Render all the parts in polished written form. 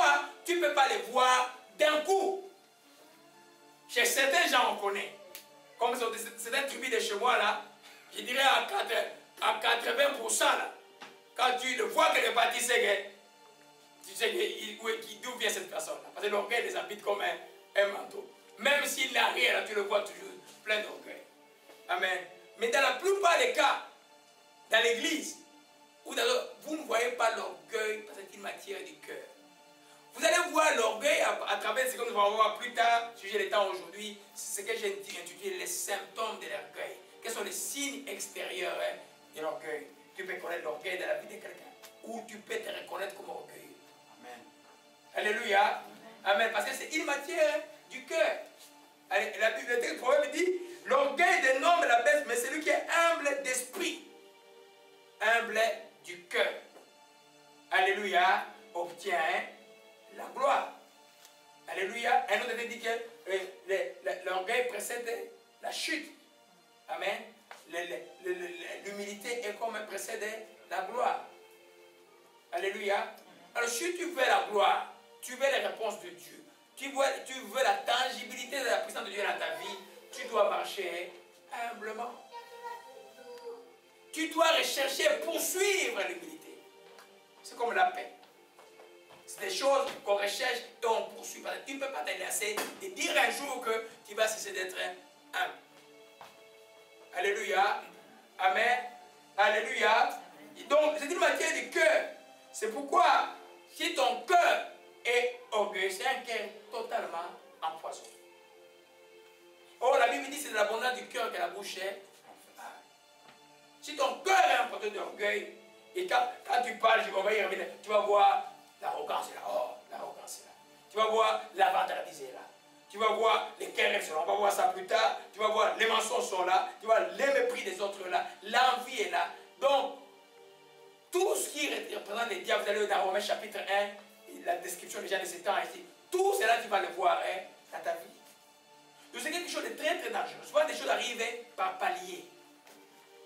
fois, tu ne peux pas les voir d'un coup. Chez certains gens, on connaît. Comme certaines tribus de chez moi, là, je dirais à 80%, là, quand tu le vois quelque part, tu sais d'où vient cette personne-là. Parce que l'orgueil les habite comme un manteau. Même s'il n'a rien, là, tu le vois toujours plein d'orgueil. Amen. Mais dans la plupart des cas, dans l'église, vous ne voyez pas l'orgueil parce que c'est une matière du cœur. Vous allez voir l'orgueil à travers ce que nous allons voir plus tard, sujet des temps aujourd'hui, c'est ce que j'ai intitulé les symptômes de l'orgueil. Quels sont les signes extérieurs de l'orgueil? Tu peux connaître l'orgueil dans la vie de quelqu'un, ou tu peux te reconnaître comme orgueilleux. Amen. Alléluia. Amen. Parce que c'est une matière du cœur. La Bible, le proverbe dit, l'orgueil d'un homme la baisse, mais celui qui est humble d'esprit, humble du cœur, alléluia, obtient la gloire. Alléluia. Un autre dit que l'orgueil précède la chute. Amen. L'humilité est comme précède la gloire. Alléluia. Alors si tu veux la gloire, tu veux les réponses de Dieu, tu veux la tangibilité de la puissance de Dieu dans ta vie, tu dois marcher humblement. Tu dois rechercher, poursuivre l'humilité. C'est comme la paix. C'est des choses qu'on recherche et on poursuit. Tu ne peux pas te laisser et dire un jour que tu vas cesser d'être humble. Alléluia. Amen. Alléluia. Donc, c'est une matière du cœur. C'est pourquoi, si ton cœur est orgueilleux, c'est un cœur totalement empoisonné. Or, la Bible dit que c'est de l'abondance du cœur que la bouche est. Si ton cœur est emporté d'orgueil, et quand tu parles, on va y revenir, tu vas voir l'arrogance est là. Oh, l'arrogance est là. Tu vas voir la vantardise est là. Tu vas voir les querelles sont là. On va voir ça plus tard. Tu vas voir les mensonges sont là. Tu vas voir les mépris des autres là. L'envie est là. Donc, tout ce qui représente les diables, vous allez dans Romains chapitre 1, la description déjà de ces temps ici, tout cela tu vas le voir dans ta vie. Donc c'est quelque chose de très très dangereux. Souvent des choses arrivent par palier.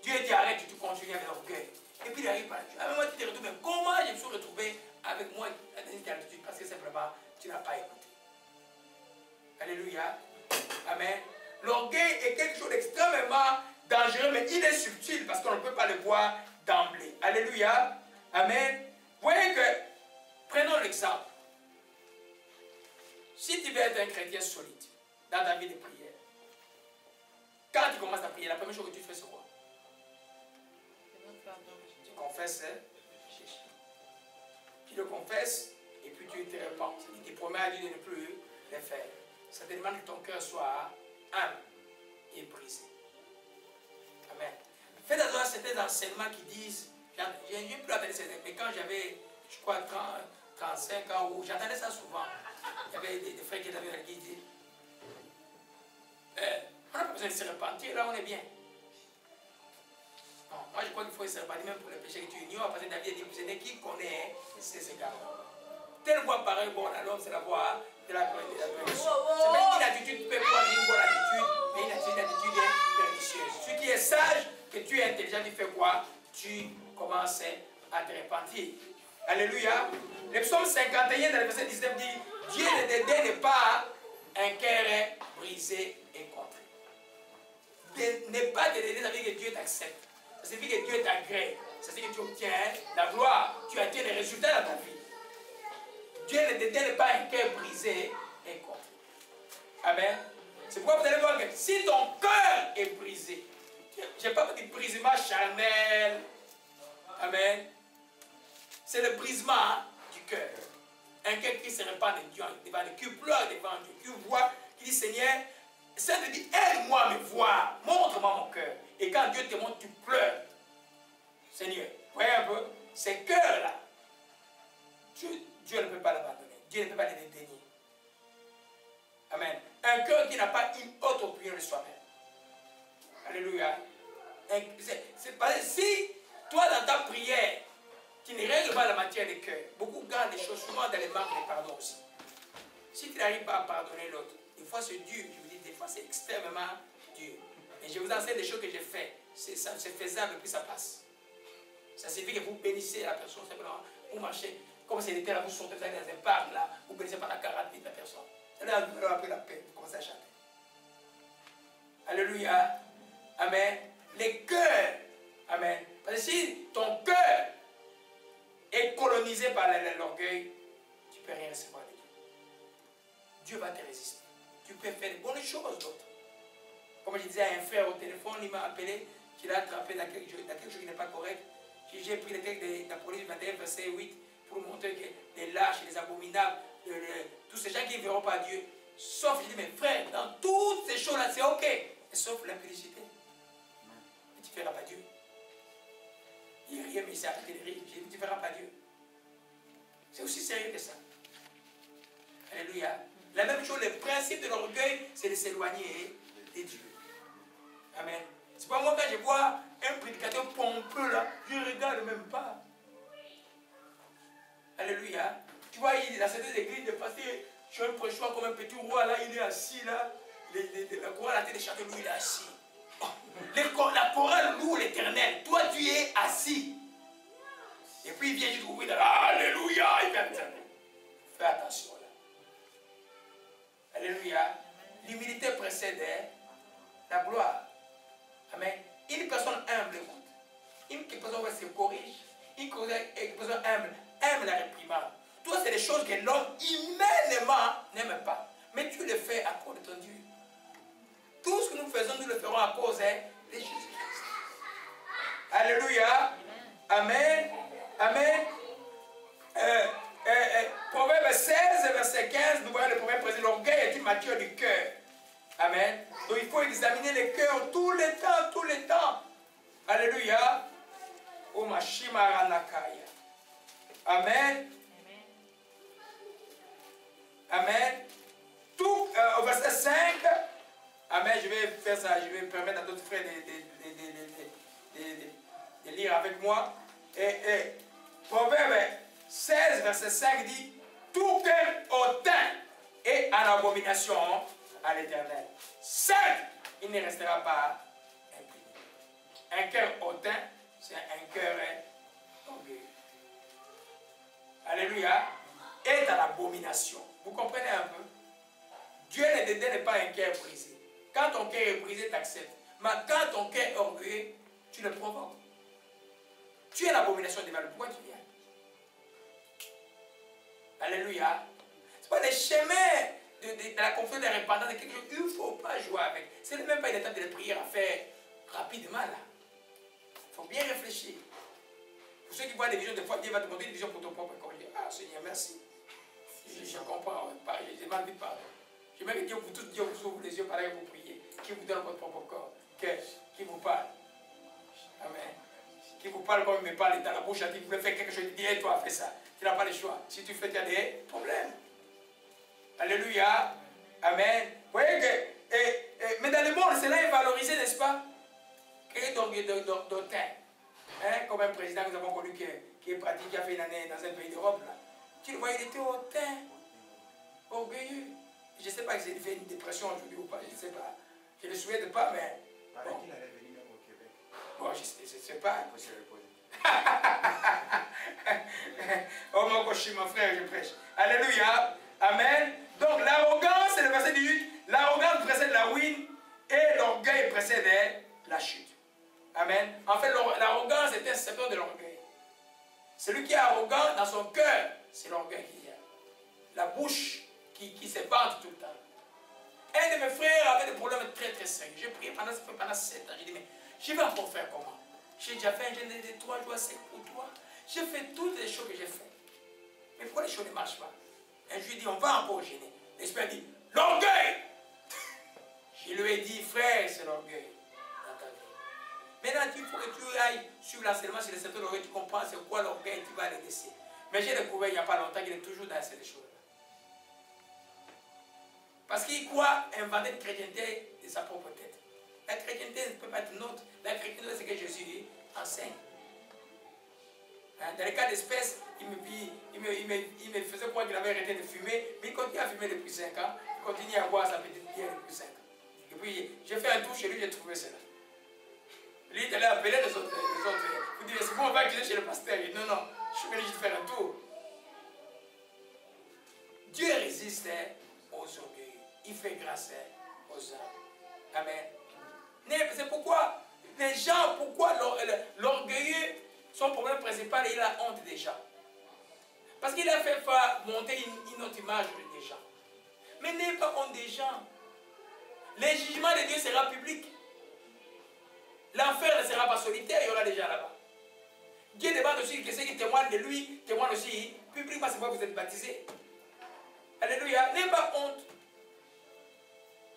Dieu dit arrête, tu continues avec l'orgueil. Et puis il arrive par Dieu. Moi tu te retrouves, mais comment je me suis retrouvé avec moi dans cette attitude? Parce que simplement tu n'as pas écouté. Alléluia. Amen. L'orgueil est quelque chose d'extrêmement dangereux, mais il est subtil parce qu'on ne peut pas le voir d'emblée. Alléluia. Amen. Vous voyez que, prenons l'exemple. Si tu veux être un chrétien solide dans ta vie de prière, quand tu commences à prier, la première chose que tu fais, c'est quoi? Tu confesses péché. Tu le confesses et puis tu te repens. C'est-à-dire que tu promets à Dieu de ne plus le faire. Ça te demande que ton cœur soit humble et brisé. Amen. Faites attention à certains enseignements qui disent, j'ai plus entendu ça, mais quand j'avais, je crois, 35 ans, j'entendais ça souvent. Il y avait des frères qui étaient dans l'église qui disaient, on n'a pas besoin de se repentir, là on est bien. Non, moi je crois qu'il faut se repentir même pour les péchés que tu ignores, parce que David a dit, vous savez qui connaît ces égards. Telle voix pareille, bon, à l'homme, c'est la voix de la perdition. C'est pas une attitude, tu peux prendre une bonne attitude, mais une attitude pernicieuse. Ce qui est sage, que tu es intelligent, tu fais quoi? Tu commences à te repentir. Alléluia. Le psaume 51, dans le verset 19, dit, Dieu ne dédaigne pas un cœur brisé et contré. Ne pas te dédaigner, ça veut dire que Dieu t'accepte. Ça veut dire que Dieu t'agrée. Ça veut dire que tu obtiens la gloire. Tu atteins les résultats dans ta vie. Dieu ne dédaigne pas un cœur brisé et contré. Amen. C'est pourquoi vous allez voir que si ton cœur est brisé, je n'ai pas dit brisement charnel. Amen. C'est le brisement du cœur. Un cœur qui se répand devant Dieu, qui pleure devant Dieu, qui voit, qui dit Seigneur, ça te dit aide-moi à me voir, montre-moi mon cœur. Et quand Dieu te montre, tu pleures. Seigneur, voyez un peu, ces cœurs-là, Dieu ne peut pas l'abandonner. Dieu ne peut pas les dédaigner. Amen. Un cœur qui n'a pas une autre opinion de soi-même. Alléluia. C'est parce que si toi dans ta prière, tu ne règles pas la matière du cœur, beaucoup gardent des choses, souvent dans les manques de pardon aussi. Si tu n'arrives pas à pardonner l'autre, des fois c'est dur, je vous dis, des fois c'est extrêmement dur. Et je vous enseigne des choses que j'ai faites. C'est faisable et puis ça passe. Ça signifie que vous bénissez la personne simplement, vous marchez. Comme c'est l'été, là, vous sortez, vous allez dans un parc, là, vous baissez pendant 40 minutes la personne. Vous allez vous après la paix, vous commencez à chanter. Alléluia. Amen. Les cœurs. Amen. Parce que si ton cœur est colonisé par l'orgueil, tu ne peux rien recevoir de Dieu. Dieu va te résister. Tu peux faire de bonnes choses d'autres. Comme je disais à un frère au téléphone, il m'a appelé, qu'il a attrapé dans quelque chose qui n'est pas correct. J'ai pris le texte de l'Apocalypse 21, verset 8, pour montrer que les lâches, les abominables, tous ces gens qui ne verront pas Dieu, sauf, je dis, mes frères, dans toutes ces choses-là, c'est ok, sauf l'impudicité. Mais tu ne feras pas Dieu. Il riait, mais il s'est arrêté de rire. J'ai dit, tu ne feras pas Dieu. C'est aussi sérieux que ça. Alléluia. La même chose, le principe de l'orgueil, c'est de s'éloigner de Dieu. Amen. C'est pas moi quand je vois un prédicateur pompeux là, je ne regarde même pas. Alléluia. Tu vois, il est dans certaines églises de passer, je suis un prêcheur comme un petit roi là, il est assis là. La chorale a été chanter, lui il est assis. La chorale loue l'Éternel. Toi tu es assis. Et puis il vient juste ouvrir Alléluia. Il vient dire. Fais attention là. Alléluia. L'humilité précède la gloire. Amen. Une personne humble écoute. Une personne qui se corrige. Une personne humble aime la réprimande. Toi, c'est des choses que l'homme humainement n'aime pas. Mais tu le fais à cause de ton Dieu. Tout ce que nous faisons, nous le ferons à cause de Jésus-Christ. Alléluia. Amen. Amen. Proverbe 16, verset 15, nous voyons le premier président. L'orgueil est une matière du cœur. Amen. Donc il faut examiner le cœur tout le temps, tout le temps. Alléluia. Oh ma shimaranakaya. Amen. Amen. Tout au verset 5. Amen. Je vais faire ça. Je vais permettre à d'autres frères de lire avec moi. Et Proverbe 16, verset 5 dit: tout cœur hautain est en abomination à l'Éternel. Certes, il ne restera pas impuni. Un cœur hautain, c'est un cœur orgueilleux. Alléluia. Est à l'abomination. Vous comprenez un peu? Dieu n'est pas un cœur brisé. Quand ton cœur est brisé, tu acceptes. Mais quand ton cœur est orgueilleux, tu le provoques. Tu es l'abomination devant le. Pourquoi tu viens? Alléluia. Ce n'est pas les chemins de la confiance, de la repentance, de quelque chose. Il ne faut pas jouer avec. Ce n'est même pas une étape de prière à faire rapidement là. Il faut bien réfléchir. Pour ceux qui voient des visions, des fois, Dieu va te montrer une vision pour ton propre corps. Ah Seigneur, merci. Je comprends. Je demande vite pardon. Je veux que Dieu vous tous, Dieu vous ouvre les yeux pendant que vous priez. Qui vous donne votre propre corps. Qui vous parle. Amen. Qui vous parle comme il me parle dans la bouche, il vous faire quelque chose, il dit, hey, toi, fais ça. Tu n'as pas le choix. Si tu fais, tu as des problèmes. Alléluia. Amen. Vous voyez que, mais dans le monde, cela est valorisé, n'est-ce pas? Quel est d'autant? Hein, comme un président que nous avons connu qui est pratique, qui a fait une année dans un pays d'Europe. Tu le vois, il était hautain, orgueilleux. Je ne sais pas s'il fait une dépression aujourd'hui ou pas, je ne sais pas. Je ne le souhaite pas, mais. Bon. Il allait venir même au Québec. Bon, je ne sais pas. Il faut se reposer. Oh mon coach, mon frère, je prêche. Alléluia. Amen. Donc l'arrogance, c'est le verset 18. L'arrogance précède la ruine et l'orgueil précède la chute. Amen. En fait, l'arrogance est un secteur de l'orgueil. Celui qui est arrogant dans son cœur, c'est l'orgueil qui vient. La bouche qui se bande tout le temps. Un de mes frères avait des problèmes très très sérieux. J'ai prié pendant 7 ans. J'ai dit, mais je vais encore faire comment? J'ai déjà fait un jeûne de 3 jours sec pour toi. J'ai fait toutes les choses que j'ai fait. Mais pourquoi les choses ne marchent pas? Un jour, il dit, on va encore gêner. L'esprit dit, l'orgueil! Je lui ai dit, frère, c'est l'orgueil dans ta vie. Maintenant, il faut que tu ailles sur l'enseignement sur le secteur de l'orgueil, tu comprends c'est quoi l'orgueil, tu vas le laisser. Mais j'ai découvert il n'y a pas longtemps qu'il est toujours dans ces choses-là. Parce qu'il croit inventer une chrétienté de sa propre tête. La chrétienté ne peut pas être nôtre. La chrétienté, c'est que Jésus enseigne. Dans les cas d'espèce, il me faisait croire qu'il avait arrêté de fumer, mais il continue à fumer depuis 5 ans. Il continue à boire sa petite bière depuis 5 ans. Et puis, j'ai fait un tour chez lui, j'ai trouvé cela. Lui, il allait appeler les autres. Vous dites, c'est bon, on va accuser chez le pasteur. Il dit, non, je suis venu juste faire un tour. Dieu résiste aux orgueilleux. Il fait grâce aux hommes. Amen. C'est pourquoi les gens, pourquoi l'orgueilleux, son problème principal, il a honte des gens. Parce qu'il a fait monter une autre image des gens. Mais n'ayez pas honte des gens. Le jugement de Dieu sera public. L'enfer ne sera pas solitaire, il y aura des gens là-bas. Dieu demande aussi que ceux qui témoignent de lui témoignent aussi publiquement, c'est pourquoi vous êtes baptisés. Alléluia. N'ayez pas honte.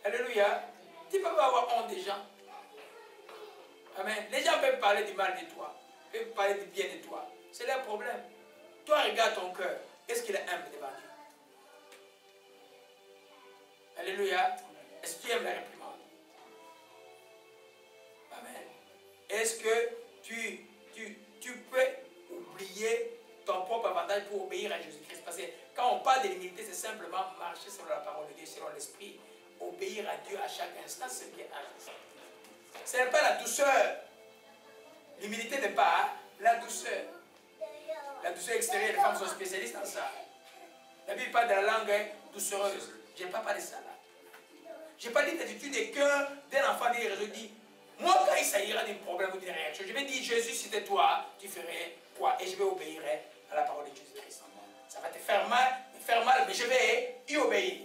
Alléluia. Tu ne peux pas avoir honte des gens. Amen. Les gens peuvent parler du mal de toi. Peuvent parler du bien de toi. C'est leur problème. Toi, regarde ton cœur. Est-ce qu'il est humble devant Dieu? Alléluia. Est-ce que tu aimes la réprimande? Amen. Est-ce que tu peux oublier ton propre avantage pour obéir à Jésus-Christ? Parce que quand on parle de l'humilité, c'est simplement marcher selon la parole de Dieu, selon l'esprit. Obéir à Dieu à chaque instant, c'est ce qui est important. Ce n'est pas la douceur. L'humilité n'est pas la douceur. La douceur extérieure, les femmes sont spécialistes en ça. La Bible parle de la langue doucereuse. Je n'ai pas parlé de ça là. Je n'ai pas dit l'attitude de cœur d'un enfant de Jésus dit, moi quand il s'agira d'un problème ou d'une réaction, je vais dire Jésus c'était toi, tu ferais quoi? Et je vais obéir à la parole de Jésus-Christ. Ça va te faire mal, mais je vais y obéir.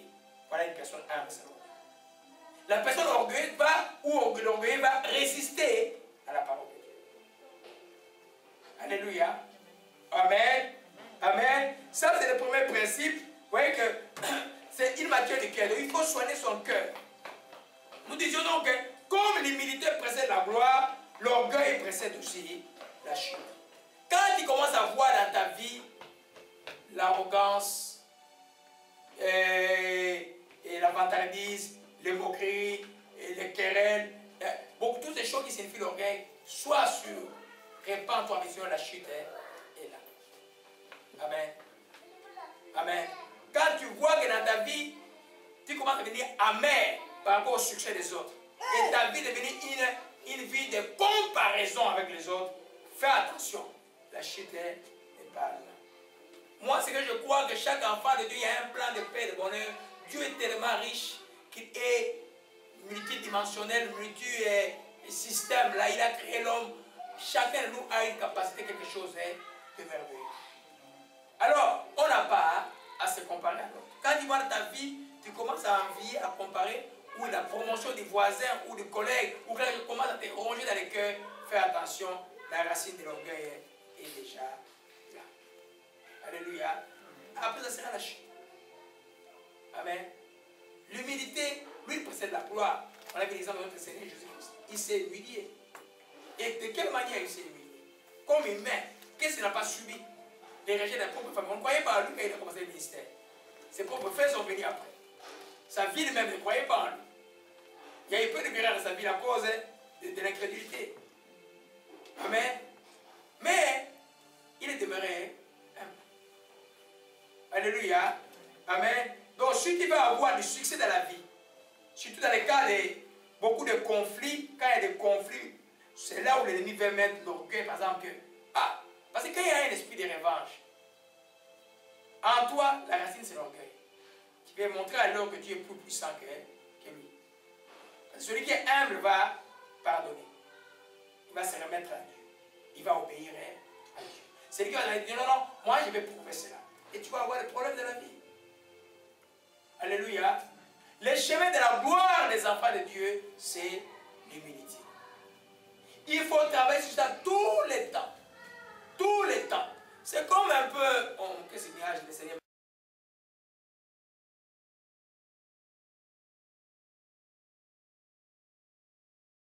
Voilà une personne humble. La personne orgueilleuse va résister à la parole de Dieu. Alléluia. Amen. Amen. Ça, c'est le premier principe. Vous voyez que c'est immature du cœur. Il faut soigner son cœur. Nous disions donc que comme l'humilité précède la gloire, l'orgueil précède aussi la chute. Quand tu commences à voir dans ta vie l'arrogance et la vantardise, les moqueries, et les querelles, beaucoup toutes ces choses qui signifient l'orgueil, sois sûr, répands-toi sur la chute est là. Amen. Amen. Quand tu vois que dans ta vie, tu commences à devenir amer par rapport au succès des autres, et ta vie devient une vie de comparaison avec les autres, fais attention, la chute n'est pas là. Moi, c'est que je crois que chaque enfant de Dieu, il y a un plan de paix, de bonheur. Dieu est tellement riche qu'il est multidimensionnel, multi-système. Là, il a créé l'homme. Chacun de nous a une capacité, quelque chose de merveilleux. Alors, on n'a pas à se comparer à l'autre. Quand tu vois dans ta vie, tu commences à envier, à comparer, ou la promotion des voisins, ou des collègues, ou quand tu commences à te ronger dans les cœurs, fais attention, la racine de l'orgueil est déjà là. Alléluia. Après, ça sera la chute. Amen. L'humilité, lui, précède la gloire. On a vu l'exemple de notre Seigneur Jésus-Christ. Il s'est humilié. Et de quelle manière il s'est humilié? Comme humain, qu'est-ce qu'il n'a pas subi? Les rejets des propres familles. On ne croyait pas en lui quand il a commencé le ministère. Ses propres frères sont venus après. Sa vie même ne croyait pas en lui. Il y a eu peu de miracles dans sa vie à cause de l'incrédulité. Amen. Mais il est demeuré humble. Alléluia. Amen. Donc, si tu veux avoir du succès dans la vie, surtout dans les cas de beaucoup de conflits, quand il y a des conflits, c'est là où l'ennemi veut mettre l'orgueil, par exemple, parce que quand il y a un esprit de revanche, en toi, la racine c'est l'orgueil. Tu veux montrer à l'autre que tu es plus puissant que lui. Parce que celui qui est humble va pardonner. Il va se remettre à Dieu. Il va obéir à Dieu. Celui qui va dire non, non, moi je vais prouver cela. Et tu vas avoir des problèmes de la vie. Alléluia. Le chemin de la gloire des enfants de Dieu, c'est l'humilité. Il faut travailler sur ça tous les temps. Tous les temps. C'est comme un peu... qu'est-ce qu'il y a, je